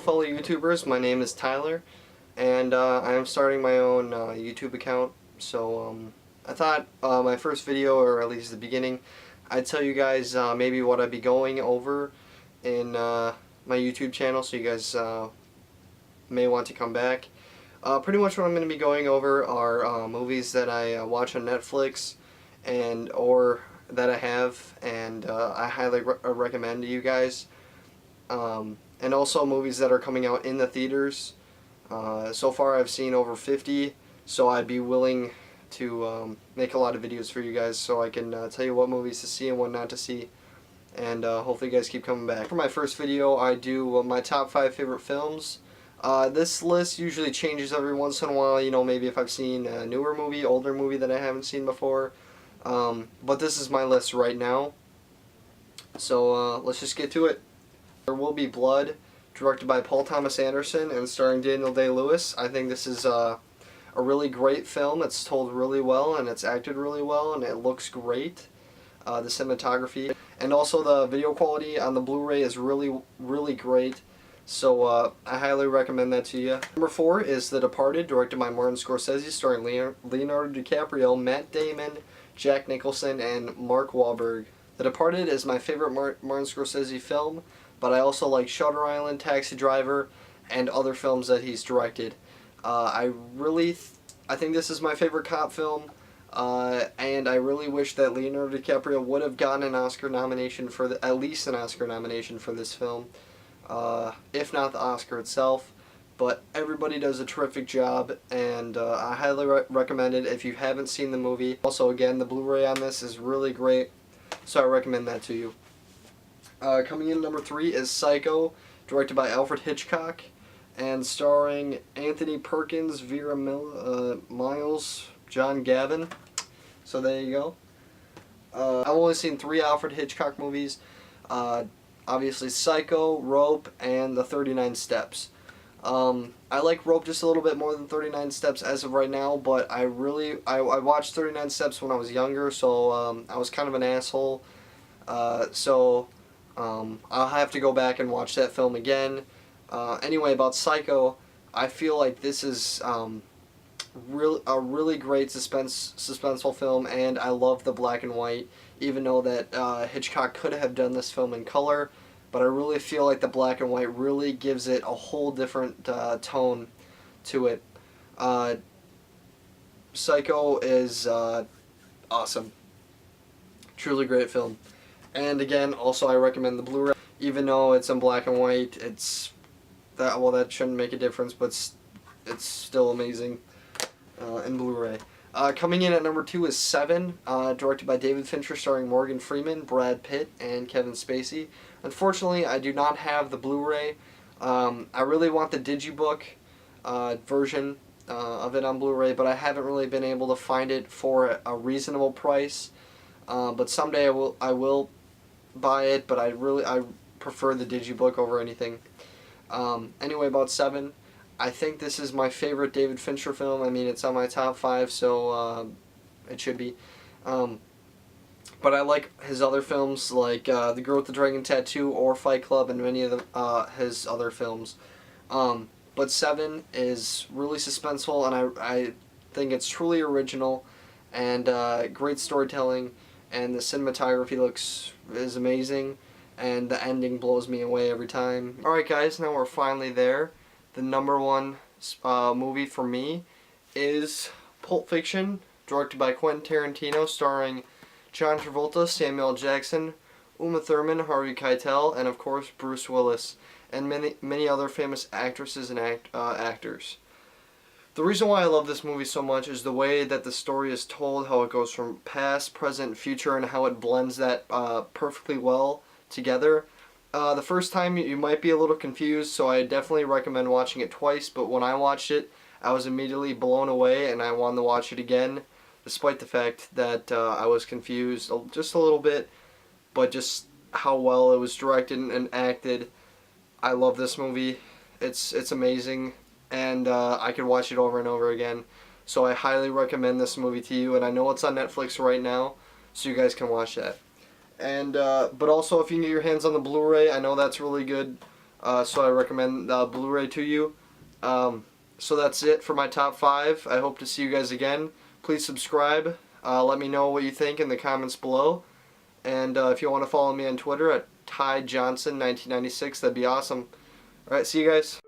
fellow YouTubers, my name is Tyler, and I am starting my own YouTube account. So I thought my first video, or at least the beginning, I'd tell you guys maybe what I'd be going over in my YouTube channel, so you guys may want to come back. Pretty much what I'm going to be going over are movies that I watch on Netflix or that I have, and I highly recommend to you guys. And also movies that are coming out in the theaters. So far I've seen over 50, so I'd be willing to make a lot of videos for you guys so I can tell you what movies to see and what not to see. And hopefully you guys keep coming back. For my first video I do my top 5 favorite films. This list usually changes every once in a while, you know, maybe if I've seen a newer movie, older movie that I haven't seen before. But this is my list right now. So let's just get to it. There Will Be Blood, directed by Paul Thomas Anderson and starring Daniel Day-Lewis. I think this is a really great film. It's told really well and it's acted really well and it looks great. The cinematography and also the video quality on the Blu-ray is really great. So I highly recommend that to you. Number 4 is The Departed, directed by Martin Scorsese, starring Leonardo DiCaprio, Matt Damon, Jack Nicholson, and Mark Wahlberg. The Departed is my favorite Martin Scorsese film, but I also like Shutter Island, Taxi Driver, and other films that he's directed. I think this is my favorite cop film, and I really wish that Leonardo DiCaprio would have gotten an Oscar nomination for at least an Oscar nomination for this film, if not the Oscar itself. But everybody does a terrific job, and I highly recommend it if you haven't seen the movie. Also, again, the Blu-ray on this is really great, so I recommend that to you. Coming in number 3 is Psycho, directed by Alfred Hitchcock, and starring Anthony Perkins, Vera Miles, John Gavin. So there you go. I've only seen 3 Alfred Hitchcock movies. Obviously Psycho, Rope, and The 39 Steps. I like Rope just a little bit more than 39 Steps as of right now, but I watched 39 Steps when I was younger, so I was kind of an asshole. I'll have to go back and watch that film again. Anyway, about Psycho, I feel like this is a really great suspenseful film, and I love the black and white, even though that Hitchcock could have done this film in color, but I really feel like the black and white really gives it a whole different tone to it. Psycho is awesome. Truly great film. And again, also I recommend the Blu-ray. Even though it's in black and white, that shouldn't make a difference, but it's still amazing in Blu-ray. Coming in at number 2 is Seven, directed by David Fincher, starring Morgan Freeman, Brad Pitt, and Kevin Spacey. Unfortunately, I do not have the Blu-ray. I really want the Digibook version of it on Blu-ray, but I haven't really been able to find it for a reasonable price. But someday I will buy it, but I prefer the Digibook over anything. Anyway, about Seven, I think this is my favorite David Fincher film. I mean, it's on my top 5, so it should be. But I like his other films, like The Girl with the Dragon Tattoo or Fight Club, and many of his other films. But Seven is really suspenseful, and I think it's truly original, and great storytelling, and the cinematography is amazing, and the ending blows me away every time. Alright guys, now we're finally there. The number 1 movie for me is Pulp Fiction, directed by Quentin Tarantino, starring John Travolta, Samuel Jackson, Uma Thurman, Harvey Keitel, and of course Bruce Willis, and many other famous actresses and actors. The reason why I love this movie so much is the way that the story is told, how it goes from past, present, future, and how it blends that perfectly well together. The first time you might be a little confused, so I definitely recommend watching it twice, but when I watched it, I was immediately blown away and I wanted to watch it again, despite the fact that I was confused just a little bit, but just how well it was directed and acted. I love this movie. It's amazing. And I could watch it over and over again. So I highly recommend this movie to you, and I know it's on Netflix right now, so you guys can watch that. And but also, if you can get your hands on the Blu-ray, I know that's really good. so I recommend Blu-ray to you. So that's it for my top 5. I hope to see you guys again. Please subscribe. Let me know what you think in the comments below. And if you want to follow me on Twitter at TyJohnson1996, that'd be awesome. Alright, see you guys.